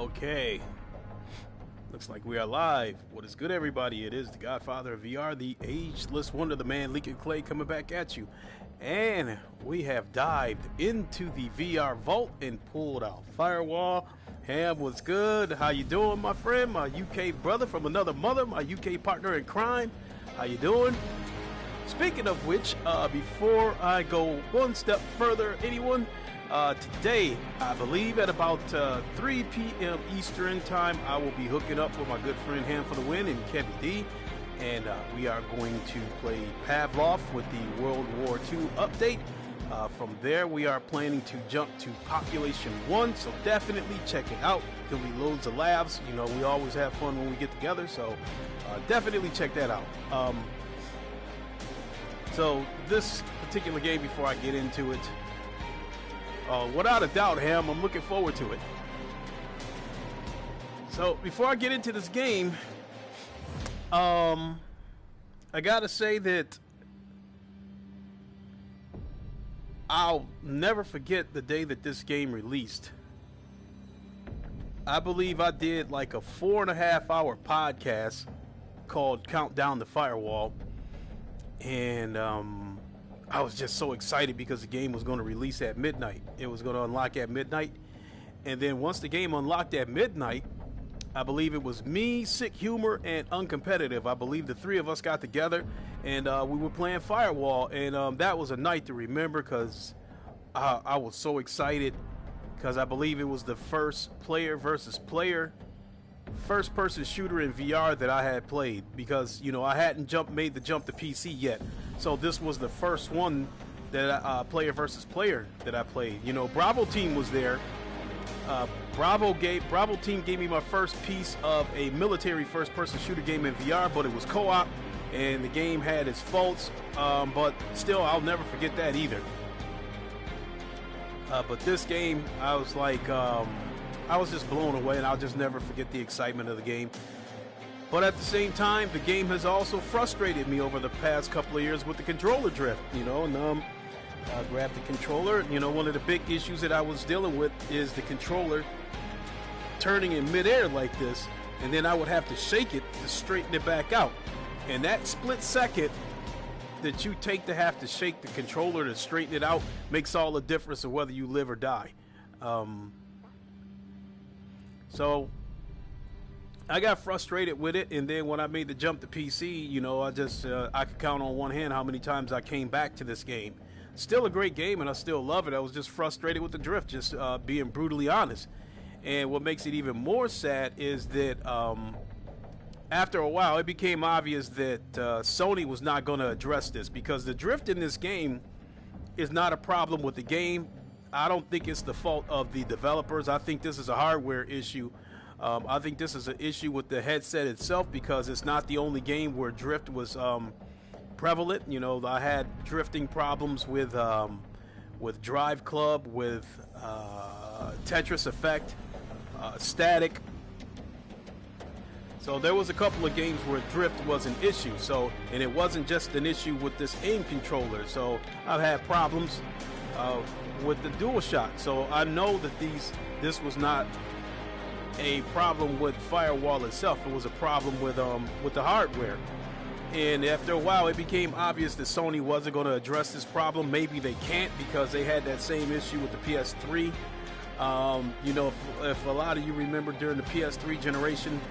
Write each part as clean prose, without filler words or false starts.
Okay. Looks like we are live. What is good, everybody? It is the Godfather of VR, the ageless wonder, the man Leaking Clay, coming back at you. And we have dived into the VR vault and pulled out Firewall. Ham, what's good? How you doing, my friend? My UK brother from another mother, my UK partner in crime. How you doing? Speaking of which, before I go one step further, anyone, today, I believe at about 3 p.m. Eastern time, I will be hooking up with my good friend Ham for the Win and Kevin D. And we are going to play Pavlov with the World War II update. From there, we are planning to jump to Population 1, so definitely check it out. There'll be loads of laughs. You know, we always have fun when we get together, so definitely check that out. So this particular game, before I get into it, without a doubt, Ham, I'm looking forward to it. So before I get into this game, I gotta say that I'll never forget the day that this game released. I believe I did like a 4.5-hour podcast called Countdown to Firewall. And I was just so excited because the game was going to release at midnight. It was going to unlock at midnight. And then once the game unlocked at midnight, I believe it was me, Sick Humor, and Uncompetitive. I believe the three of us got together and we were playing Firewall. And that was a night to remember because I was so excited because I believe it was the first player versus player first-person shooter in VR that I had played, because you know I hadn't made the jump to PC yet, so this was the first one that player versus player that I played. You know, Bravo Team was there. Bravo Team gave me my first piece of a military first-person shooter game in VR, but it was co-op, and the game had its faults, but still I'll never forget that either. But this game, I was like, I was just blown away, and I'll just never forget the excitement of the game. But at the same time, the game has also frustrated me over the past couple of years with the controller drift, you know, and I grabbed the controller. You know, one of the big issues that I was dealing with is the controller turning in midair like this, and then I would have to shake it to straighten it back out. And that split second that you take to have to shake the controller to straighten it out makes all the difference of whether you live or die. So I got frustrated with it, and then when I made the jump to PC, you know, I could count on one hand how many times I came back to this game. Still a great game, and I still love it. I was just frustrated with the drift, just being brutally honest. And what makes it even more sad is that after a while, it became obvious that Sony was not going to address this, because the drift in this game is not a problem with the game. I don't think it's the fault of the developers. I think this is a hardware issue. I think this is an issue with the headset itself, because it's not the only game where drift was prevalent. You know, I had drifting problems with Drive Club, with Tetris Effect, Static. So there was a couple of games where drift was an issue. So, and it wasn't just an issue with this aim controller. So I've had problems with the DualShock, so I know that this was not a problem with Firewall itself. It was a problem with the hardware. And after a while, it became obvious that Sony wasn't going to address this problem. Maybe they can't, because they had that same issue with the PS3. You know, if a lot of you remember, during the PS3 generation,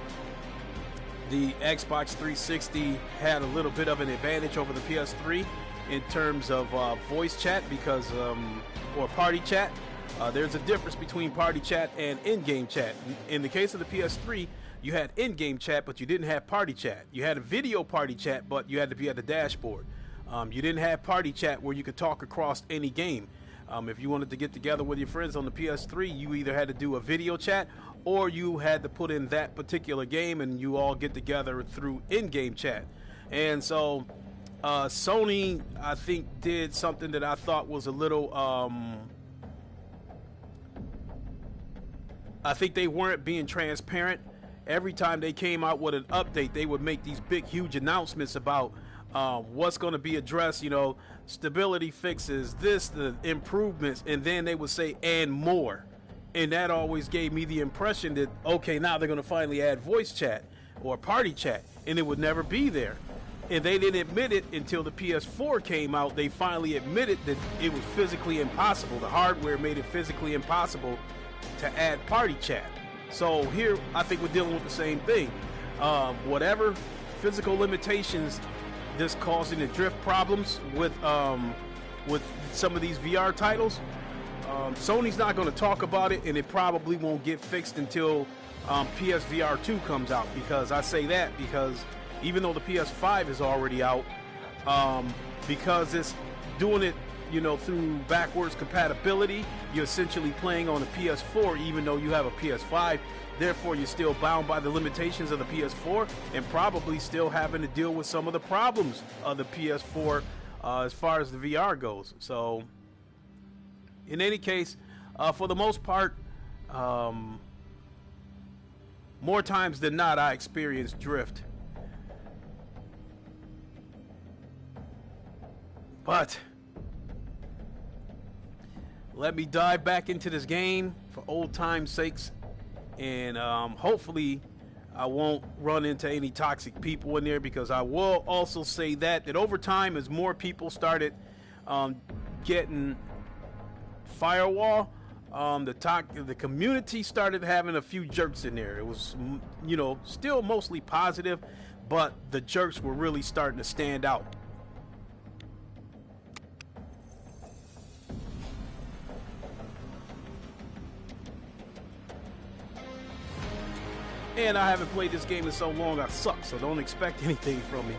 the Xbox 360 had a little bit of an advantage over the PS3 in terms of voice chat, because or party chat. There's a difference between party chat and in-game chat. In the case of the PS3, you had in-game chat, but you didn't have party chat. You had a video party chat, but you had to be at the dashboard. You didn't have party chat where you could talk across any game. If you wanted to get together with your friends on the PS3, you either had to do a video chat, or you had to put in that particular game and you all get together through in-game chat. And so Sony, I think, did something that I thought was a little I think they weren't being transparent. Every time they came out with an update, they would make these big, huge announcements about what's going to be addressed, you know, stability fixes, this, the improvements, and then they would say, and more. And that always gave me the impression that, okay, now they're going to finally add voice chat or party chat, and it would never be there. And they didn't admit it until the PS4 came out. They finally admitted that it was physically impossible. The hardware made it physically impossible to add party chat. So here, I think we're dealing with the same thing. Whatever physical limitations this causing the drift problems with some of these VR titles, Sony's not going to talk about it, and it probably won't get fixed until PSVR 2 comes out. Because I say that because even though the PS5 is already out, because it's doing it, you know, through backwards compatibility, you're essentially playing on a PS4 even though you have a PS5. Therefore, you're still bound by the limitations of the PS4 and probably still having to deal with some of the problems of the PS4 as far as the VR goes. So, in any case, for the most part, more times than not, I experience drift. But let me dive back into this game for old time's sakes, and hopefully I won't run into any toxic people in there, because I will also say that over time, as more people started getting Firewall, the community started having a few jerks in there. It was, you know, still mostly positive, but the jerks were really starting to stand out. And I haven't played this game in so long, I suck, so don't expect anything from me.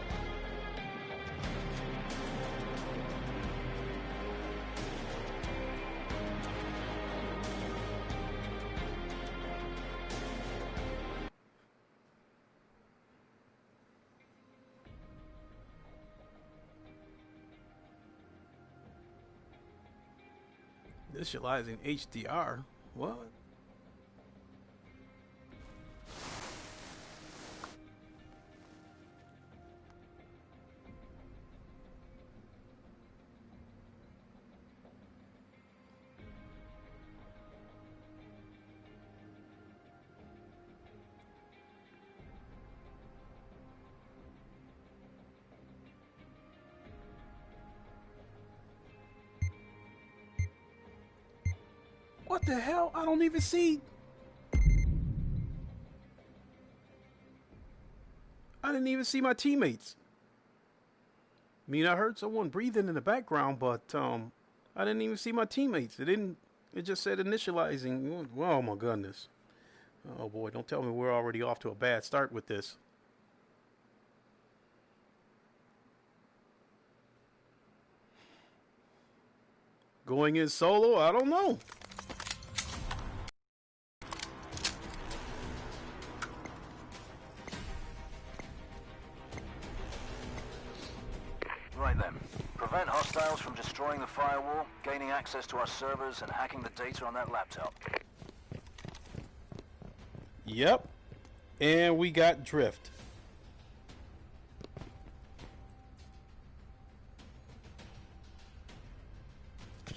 Initializing HDR? What? What the hell? I don't even see. I didn't even see my teammates. I mean, I heard someone breathing in the background, but I didn't even see my teammates. It just said initializing. Oh my goodness. Oh boy, don't tell me we're already off to a bad start with this. Going in solo? I don't know. Right then. Prevent hostiles from destroying the firewall, gaining access to our servers, and hacking the data on that laptop. Yep. And we got drift.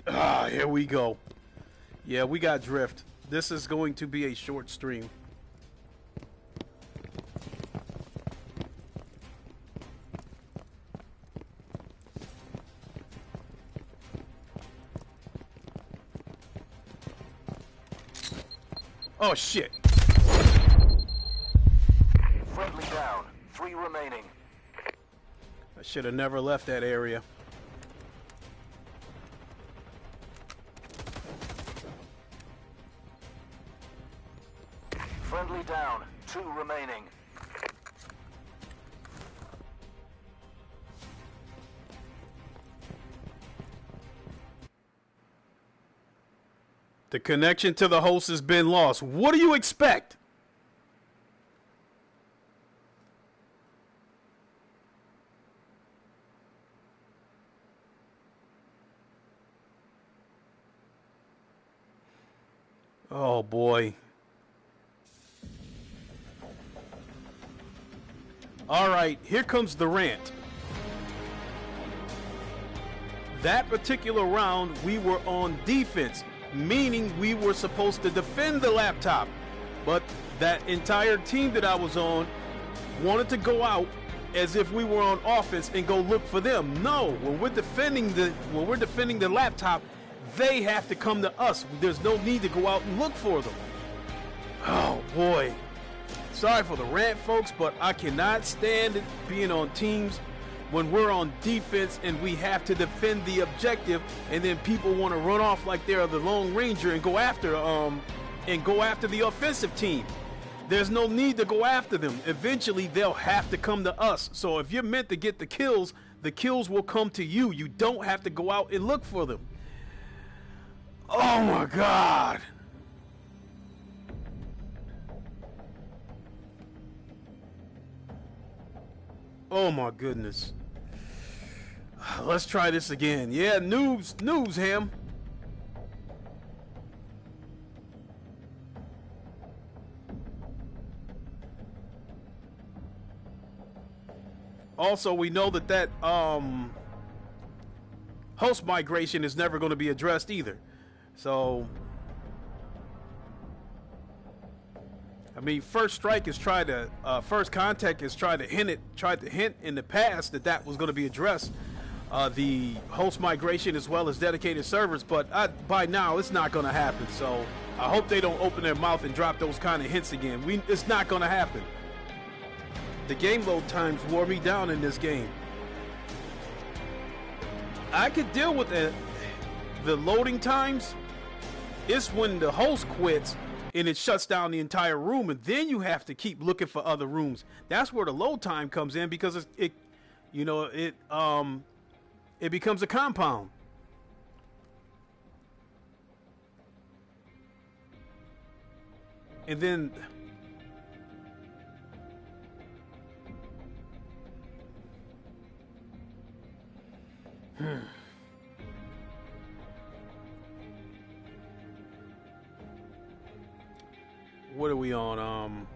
Ah, here we go. Yeah, we got drift. This is going to be a short stream. Oh shit. Friendly down. 3 remaining. I should have never left that area. Friendly down. 2 remaining. The connection to the host has been lost. What do you expect? Oh boy. All right, here comes the rant. That particular round, we were on defense. meaning we were supposed to defend the laptop. But that entire team that I was on wanted to go out as if we were on offense and go look for them. No, when we're defending the laptop, they have to come to us. There's no need to go out and look for them. Oh boy. Sorry for the rant, folks, but I cannot stand being on teams when we're on defense and we have to defend the objective, and then people want to run off like they're the Lone Ranger and go after the offensive team. There's no need to go after them. Eventually, they'll have to come to us. So if you're meant to get the kills will come to you. You don't have to go out and look for them. Oh my God. Oh my goodness. Let's try this again. Yeah, news, Ham. Also, we know that host migration is never going to be addressed either. So, I mean, First Contact has tried to hint in the past that was going to be addressed, the host migration as well as dedicated servers, but by now it's not going to happen. So I hope they don't open their mouth and drop those kind of hints again. It's not going to happen. The game load times wore me down in this game. I could deal with the loading times. It's when the host quits and it shuts down the entire room, and then you have to keep looking for other rooms. That's where the load time comes in, because it becomes a compound. And then what are we on?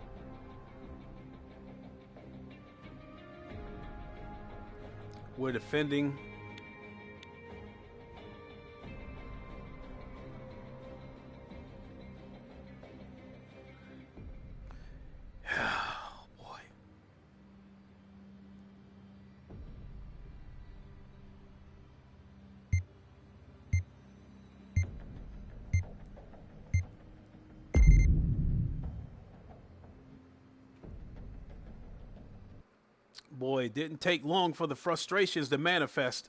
We're defending. Oh boy. Boy, it didn't take long for the frustrations to manifest.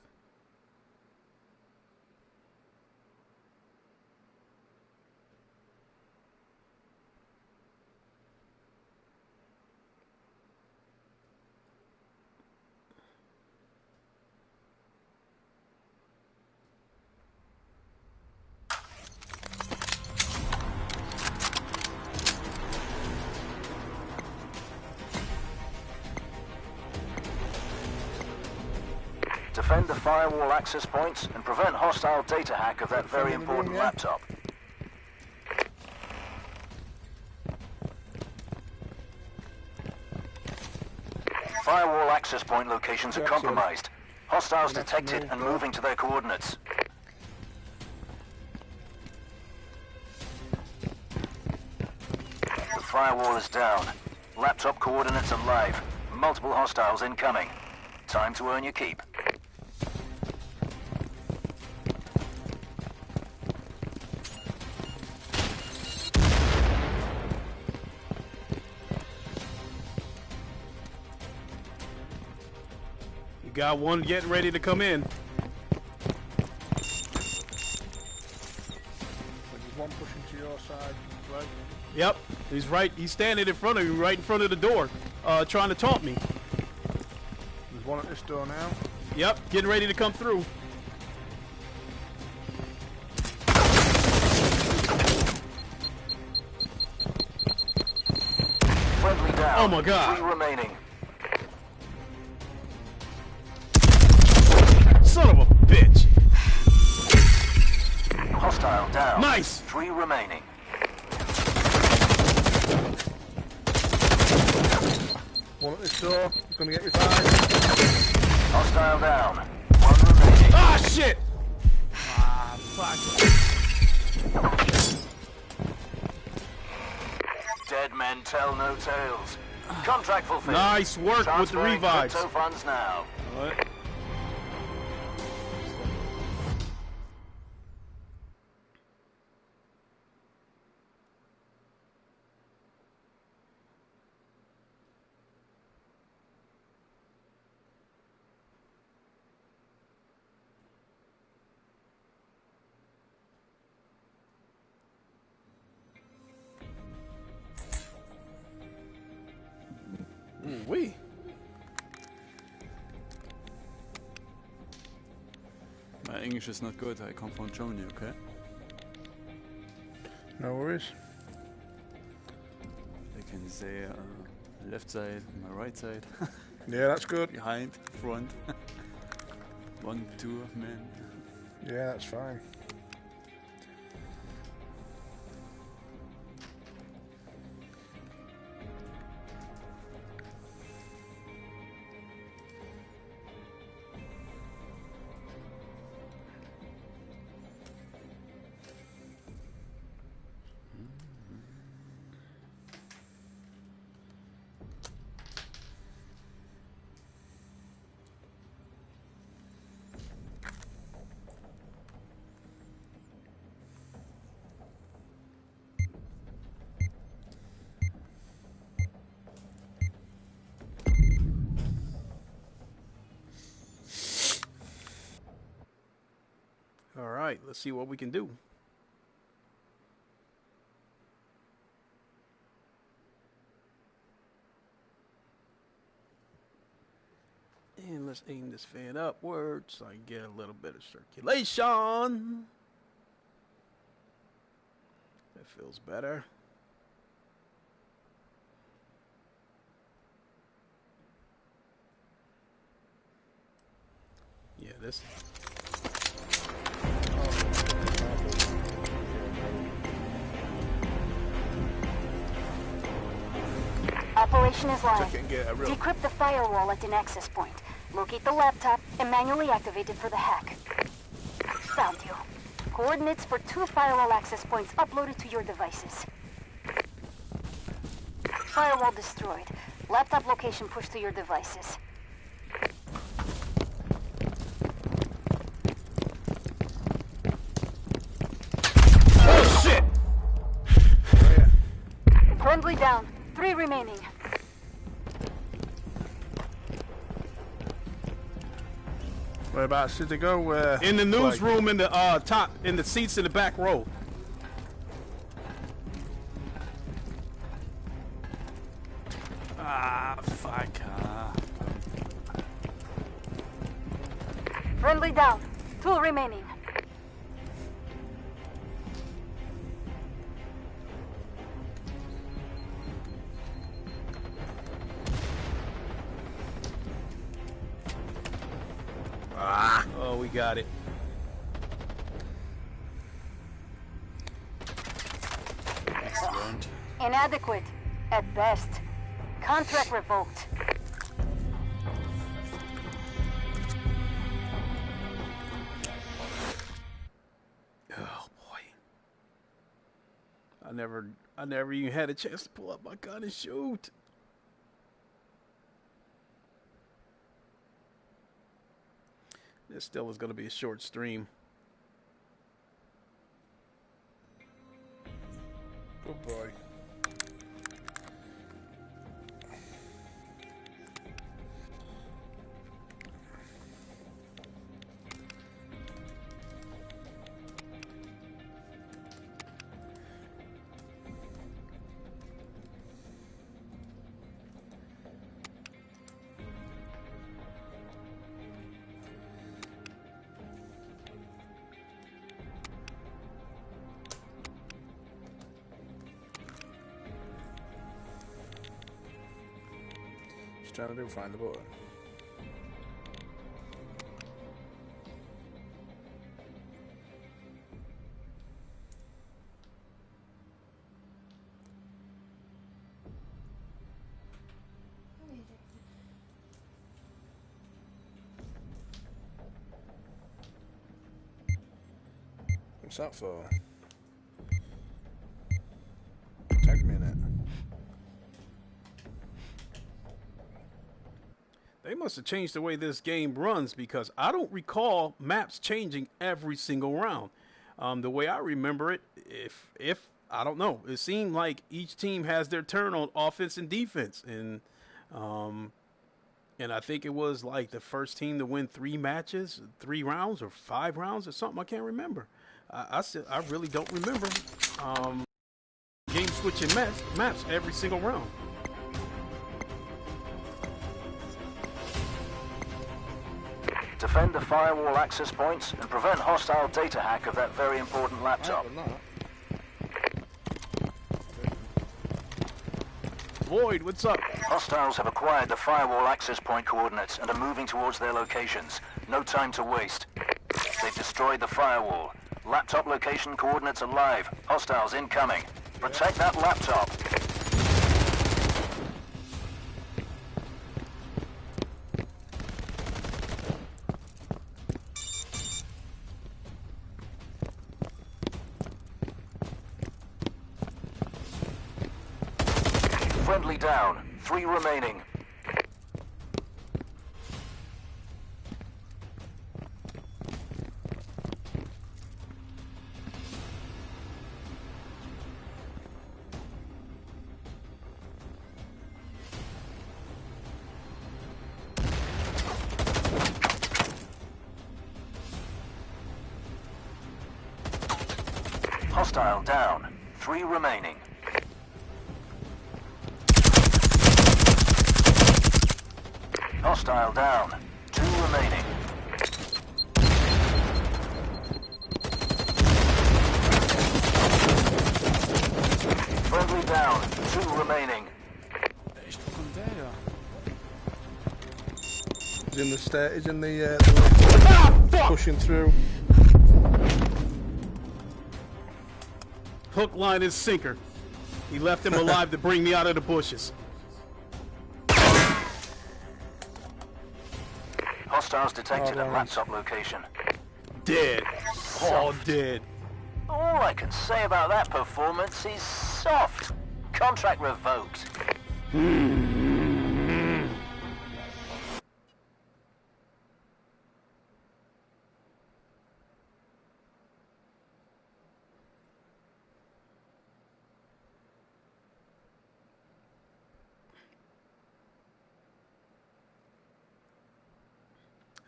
Defend the firewall access points and prevent hostile data hack of that very important laptop. Firewall access point locations are compromised. Hostiles detected and moving to their coordinates. The firewall is down. Laptop coordinates are live. Multiple hostiles incoming. Time to earn your keep. Got one getting ready to come in. There's one pushing to your side, right? Yep, he's right. He's standing in front of you, right in front of the door, trying to taunt me. There's one at this door now. Yep, getting ready to come through. Friendly down. Oh my God. 3 remaining. Son of a bitch. Hostile down. Nice. 3 remaining. One at this door. He's gonna get revived. Hostile down. 1 remaining. Ah, shit. Ah, fuck. Dead men tell no tales. Contract fulfilled. Nice work with the Transferring revives. crypto funds now. Alright. Ooh-wee. My English is not good. I come from Germany, okay? No worries. I can say left side, my right side, Yeah, that's good. behind, front. 1, 2 men. Yeah, that's fine. Alright, let's see what we can do. And let's aim this fan upward so I can get a little bit of circulation. That feels better. Yeah, this. Operation is live. Check it and get a real. Decrypt the firewall at an access point. Locate the laptop and manually activate it for the hack. Found you. Coordinates for 2 firewall access points uploaded to your devices. Firewall destroyed. Laptop location pushed to your devices. Oh shit! Friendly down. 3 remaining. Whereabouts did they go? In the Like- newsroom, in the top, in the seats in the back row. Ah, fuck. Friendly down. 2 remaining. Oh, we got it. Excellent. Inadequate. At best. Contract revoked. Oh boy. I never even had a chance to pull up my gun and shoot. This still is going to be a short stream. Good boy. Just trying to do find the button. What's that for? They must have changed the way this game runs because I don't recall maps changing every single round. The way I remember it, if I don't know, it seemed like each team has their turn on offense and defense, and I think it was like the first team to win 3 matches, 3 rounds or 5 rounds or something. I can't remember. I really don't remember game switching maps every single round. Defend the firewall access points and prevent hostile data hack of that very important laptop. Lloyd, what's up? Hostiles have acquired the firewall access point coordinates and are moving towards their locations. No time to waste. They've destroyed the firewall. Laptop location coordinates are live. Hostiles incoming. Protect that laptop. Friendly down. 3 remaining. Hostile down. 3 remaining. Hostile down. 2 remaining. Friendly down. 2 remaining. Echt, wo kommt der her? He's in the stair. He's in the pushing through. Hook, line, and sinker. He left him alive to bring me out of the bushes. Hostiles detected at laptop location. Dead. All dead. All I can say about that performance is soft. Contract revoked.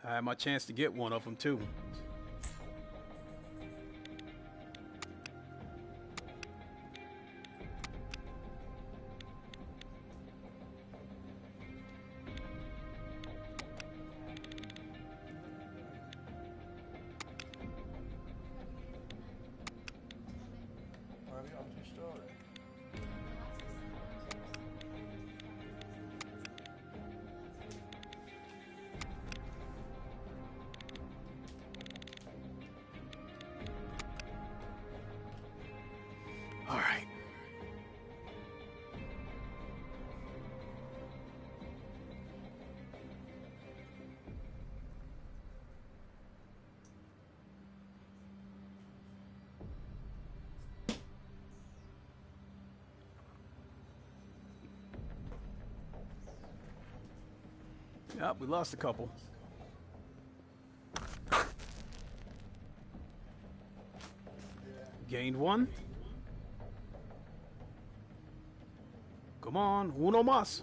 I had my chance to get one of them too. All right. Yep, we lost a couple. Gained 1. Come on, uno más.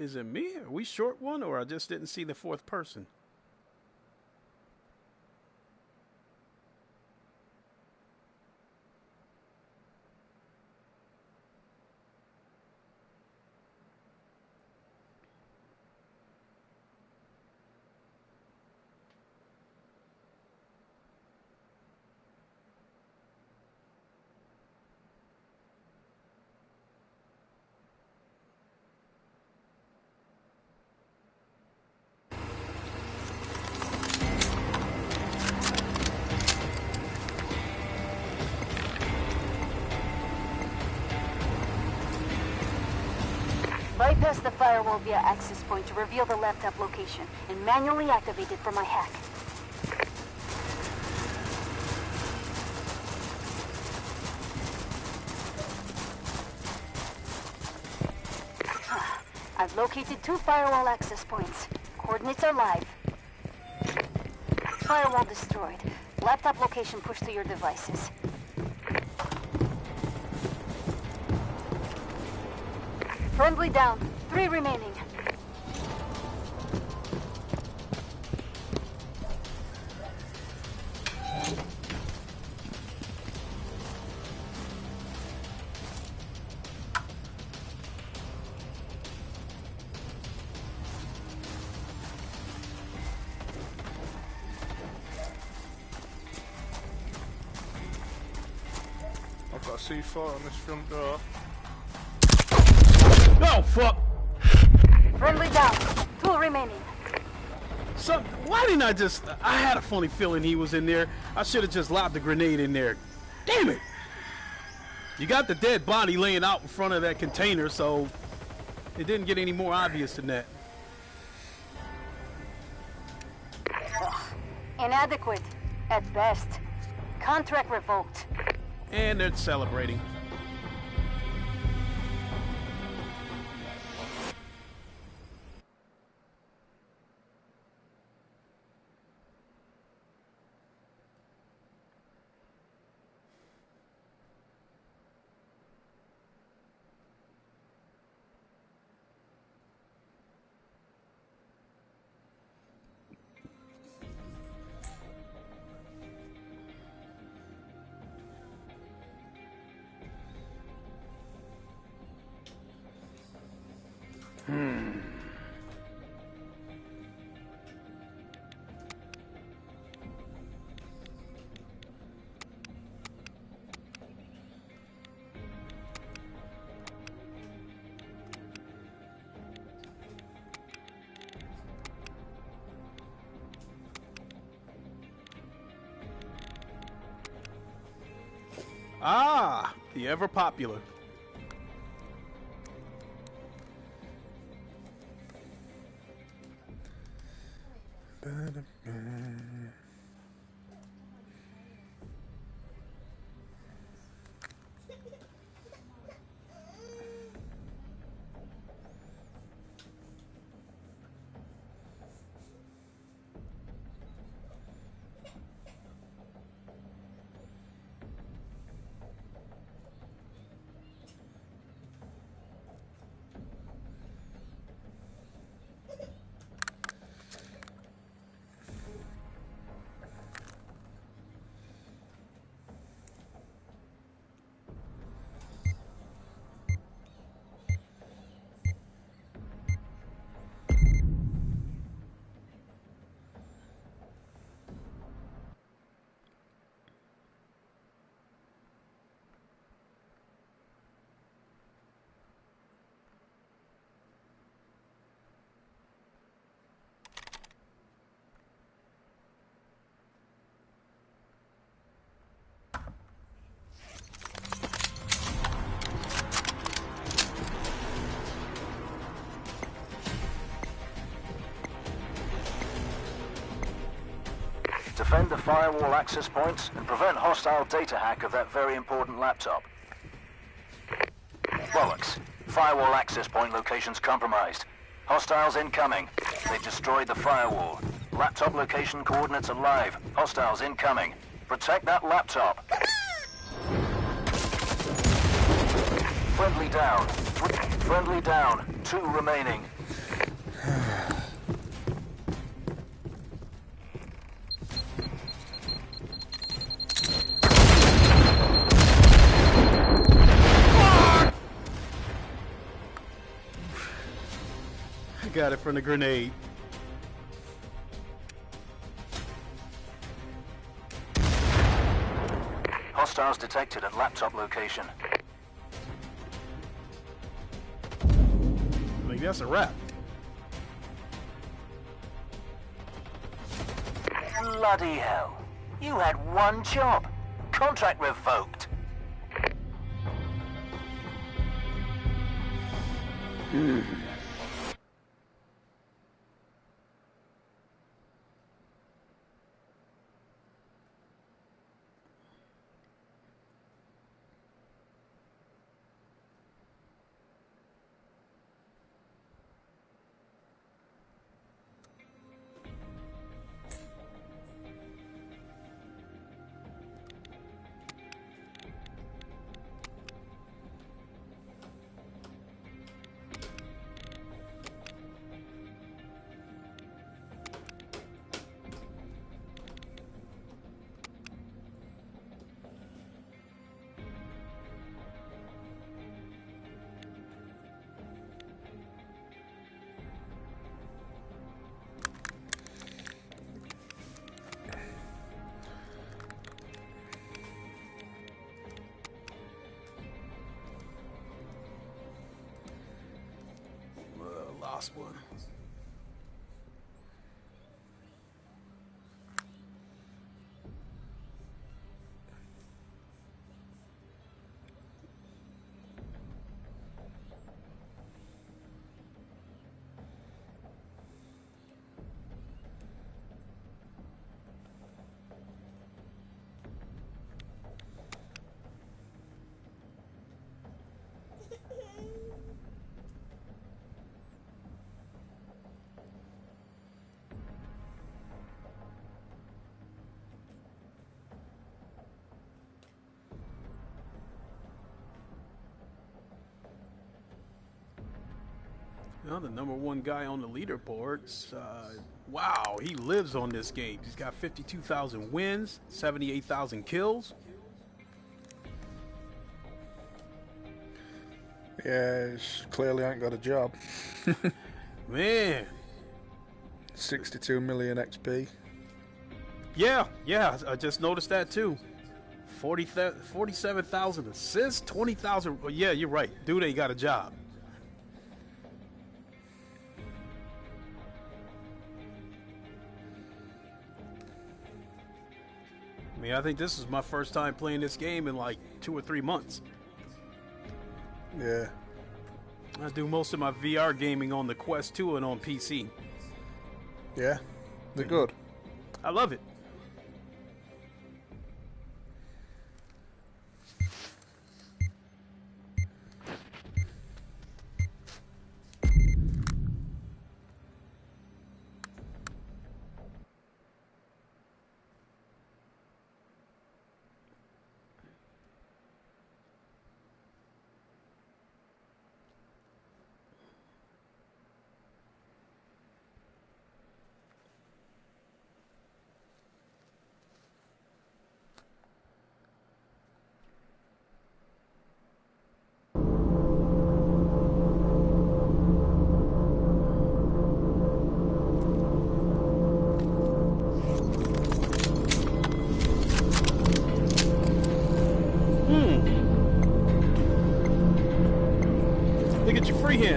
Is it me? Are we short one, or I just didn't see the fourth person? Bypass the firewall via access point to reveal the laptop location and manually activate it for my hack. I've located 2 firewall access points. Coordinates are live. Firewall destroyed. Laptop location pushed to your devices. Friendly down. 3 remaining. I've got a C4 on this front door. Oh, fuck! Friendly down. 2 remaining. So, why didn't I just... I had a funny feeling he was in there. I should have just lobbed the grenade in there. Damn it! You got the dead body laying out in front of that container, so it didn't get any more obvious than that. Inadequate. At best. Contract revoked. And they're celebrating. Ah, the ever popular. Defend the firewall access points and prevent hostile data hack of that very important laptop. Bollocks. Firewall access point locations compromised. Hostiles incoming. They've destroyed the firewall. Laptop location coordinates are live. Hostiles incoming. Protect that laptop. Friendly down. Friendly down. 2 remaining. got it from the grenade. Hostiles detected at laptop location. Maybe that's a wrap. Bloody hell. You had one job. Contract revoked. Last one. Well, the #1 guy on the leaderboards. Wow, he lives on this game. He's got 52,000 wins, 78,000 kills. Yeah, he's clearly ain't got a job. Man. 62 million XP. Yeah, I just noticed that too. 47,000 assists, 20,000. Well, yeah, you're right. Dude ain't got a job. I mean, I think this is my first time playing this game in like 2 or 3 months. Yeah. I do most of my VR gaming on the Quest 2 and on PC. Yeah, they're good. I love it.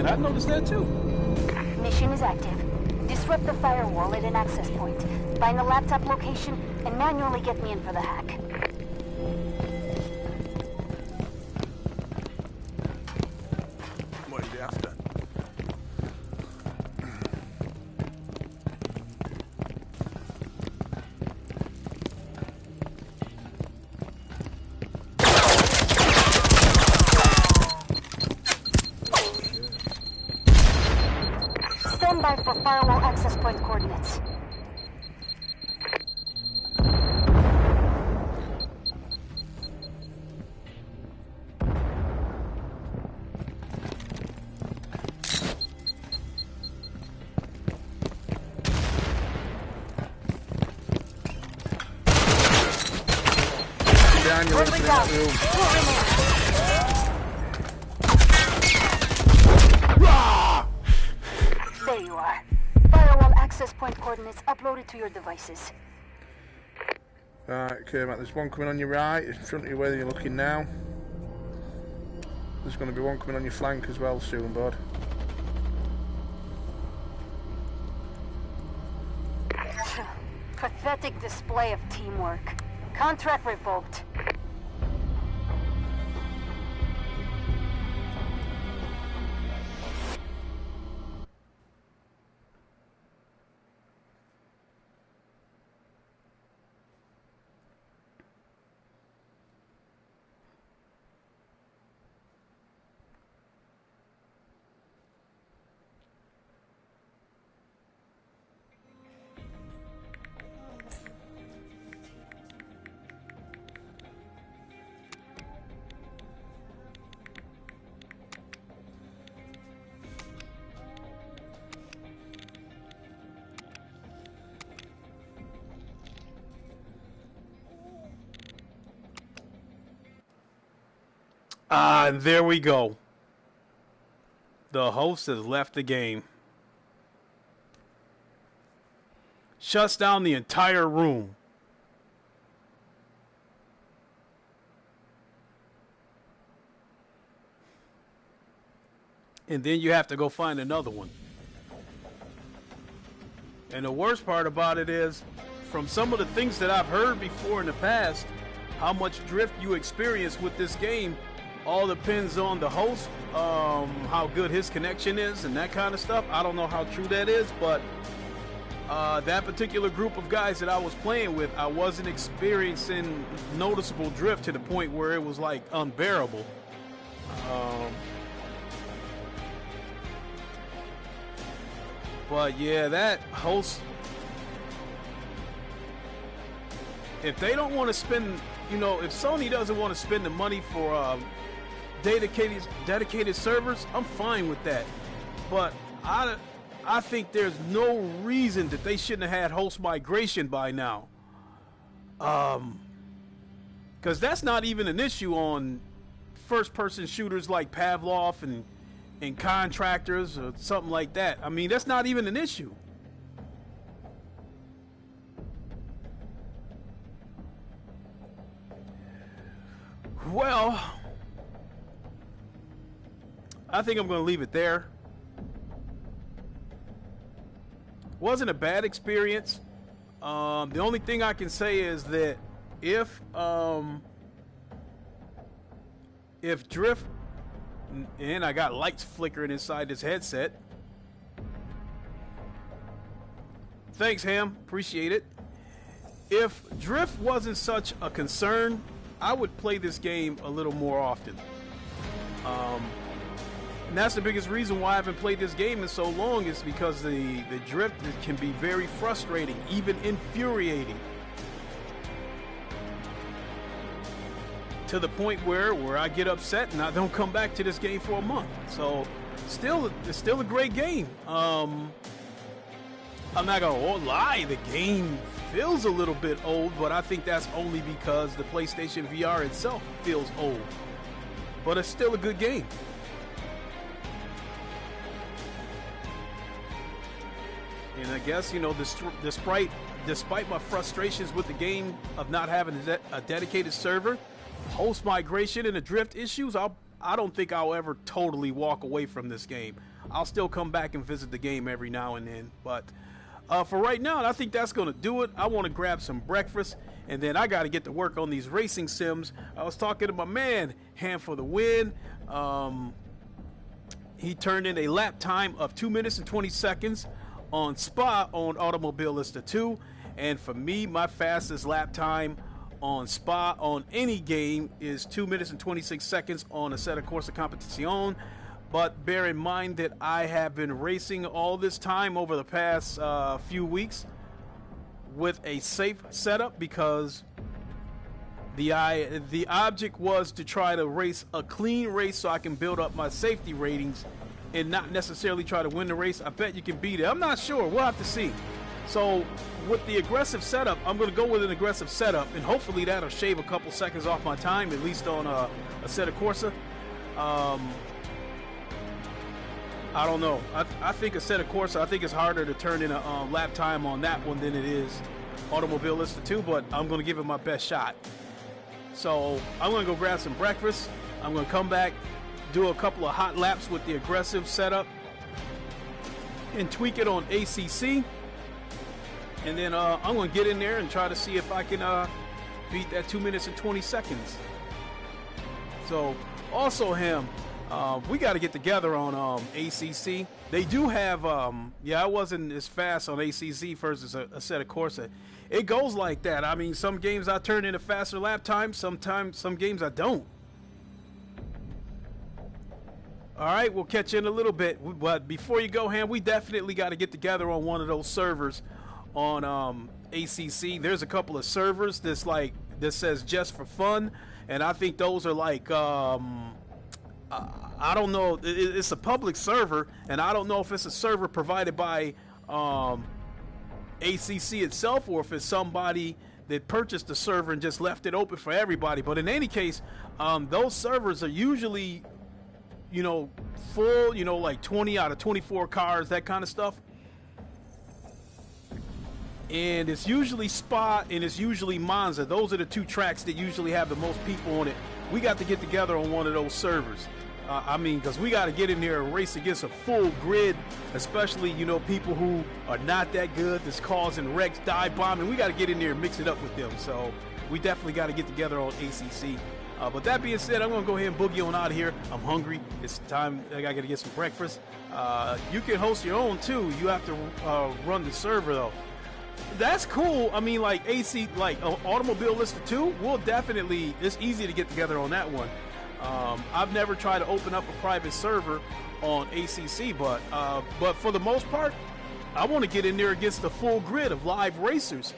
I noticed that too. Mission is active. Disrupt the firewall at an access point. Find the laptop location and manually get me in for the hack. What are you after? Stand by for firewall access point coordinates. Moving down. There you are. to your devices. Right, okay, mate, there's one coming on your right, in front of you where you're looking now. There's going to be one coming on your flank as well soon, bud. Pathetic display of teamwork. Contract revoked. And there we go. The host has left the game. Shuts down the entire room. And then you have to go find another one. And the worst part about it is, from some of the things that I've heard before in the past, how much drift you experience with this game all depends on the host, how good his connection is and that kind of stuff. I don't know how true that is, but that particular group of guys that I was playing with, I wasn't experiencing noticeable drift to the point where it was like unbearable. But yeah, that host, if they don't want to spend, you know, if Sony doesn't want to spend the money for dedicated servers, I'm fine with that. But I think there's no reason that they shouldn't have had host migration by now. Because that's not even an issue on first-person shooters like Pavlov and Contractors or something like that. I mean, that's not even an issue. Well, I think I'm going to leave it there. Wasn't a bad experience. The only thing I can say is that if drift, and I got lights flickering inside this headset. Thanks, Ham. Appreciate it. If drift wasn't such a concern, I would play this game a little more often. And that's the biggest reason why I haven't played this game in so long, is because the drift can be very frustrating, even infuriating. To the point where I get upset and I don't come back to this game for a month. So it's still a great game. I'm not gonna lie, the game feels a little bit old, but I think that's only because the PlayStation VR itself feels old. But it's still a good game. And I guess, you know, despite my frustrations with the game of not having a dedicated server, host migration and the drift issues, I don't think I'll ever totally walk away from this game. I'll still come back and visit the game every now and then. But for right now, I think that's going to do it. I want to grab some breakfast, and then I got to get to work on these racing sims. I was talking to my man, Hand for the Win. He turned in a lap time of 2 minutes and 20 seconds on Spa on Automobilista 2. And for me, my fastest lap time on Spa on any game is 2 minutes and 26 seconds on Assetto Corsa Competizione. But bear in mind that I have been racing all this time over the past few weeks with a safe setup, because the object was to try to race a clean race so I can build up my safety ratings and not necessarily try to win the race. I bet you can beat it. I'm not sure. We'll have to see. So with the aggressive setup, I'm going to go with an aggressive setup, and hopefully that'll shave a couple seconds off my time, at least on Assetto Corsa. I don't know. I think Assetto Corsa, I think it's harder to turn in a lap time on that one than it is Automobilista 2, but I'm going to give it my best shot. So I'm going to go grab some breakfast. I'm going to come back, do a couple of hot laps with the aggressive setup, and tweak it on ACC. And then I'm going to get in there and try to see if I can beat that 2 minutes and 20 seconds. So also him, we got to get together on ACC. They do have, I wasn't as fast on ACC versus Assetto Corsa. It goes like that. I mean, some games I turn into faster lap times. Sometimes, some games I don't. All right, we'll catch you in a little bit. But before you go, Ham, we definitely got to get together on one of those servers on ACC. There's a couple of servers that says just for fun, and I think those are like I don't know. It's a public server, and I don't know if it's a server provided by ACC itself or if it's somebody that purchased the server and just left it open for everybody. But in any case, those servers are usually, full, like 20 out of 24 cars, that kind of stuff. And it's usually Spa and it's usually Monza. Those are the two tracks that usually have the most people on it. We got to get together on one of those servers. Because we got to get in there and race against a full grid, especially, people who are not that good, that's causing wrecks, dive bombing. We got to get in there and mix it up with them. So we definitely got to get together on ACC. But that being said, I'm going to go ahead and boogie on out of here. I'm hungry. It's time. I got to get some breakfast. You can host your own, too. You have to run the server, though. That's cool. I mean, like Automobilista 2, we'll definitely, it's easy to get together on that one. I've never tried to open up a private server on ACC, but for the most part, I want to get in there against the full grid of live racers,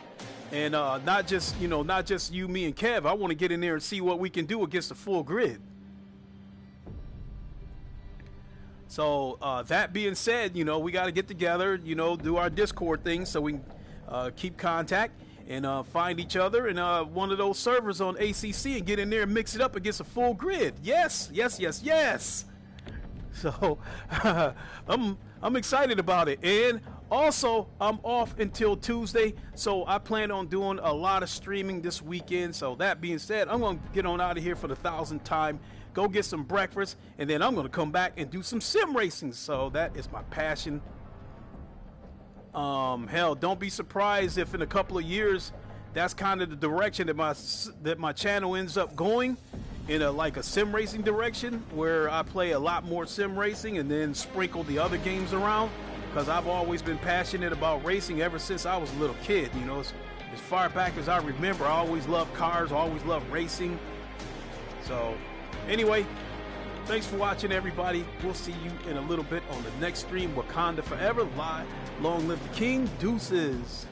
and not just you, me, and Kev. I want to get in there and see what we can do against the full grid. So that being said, we got to get together, do our Discord thing so we can keep contact and find each other in one of those servers on ACC and get in there and mix it up against a full grid. Yes. So I'm excited about it. And also, I'm off until Tuesday, so I plan on doing a lot of streaming this weekend. So that being said, I'm going to get on out of here for the 1,000th time, go get some breakfast, and then I'm going to come back and do some sim racing. So that is my passion. Hell, don't be surprised if in a couple of years that's kind of the direction that my channel ends up going, in a sim racing direction, where I play a lot more sim racing and then sprinkle the other games around, because I've always been passionate about racing ever since I was a little kid. As far back as I remember, I always loved cars, always loved racing. So anyway, thanks for watching, everybody. We'll see you in a little bit on the next stream. Wakanda forever. Long live the king. Deuces.